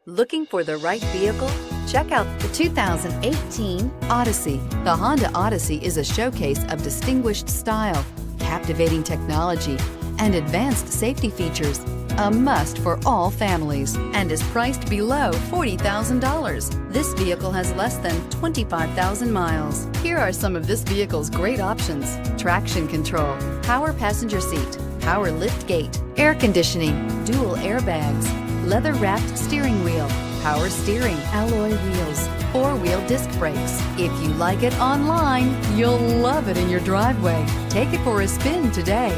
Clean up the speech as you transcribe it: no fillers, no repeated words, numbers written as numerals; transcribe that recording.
Looking for the right vehicle? Check out the 2018 Odyssey. The Honda Odyssey is a showcase of distinguished style, captivating technology, and advanced safety features. A must for all families and is priced below $40,000. This vehicle has less than 25,000 miles. Here are some of this vehicle's great options: traction control, power passenger seat, power lift gate, air conditioning, dual airbags, leather-wrapped steering wheel, power steering, alloy wheels, four-wheel disc brakes. If you like it online, you'll love it in your driveway. Take it for a spin today.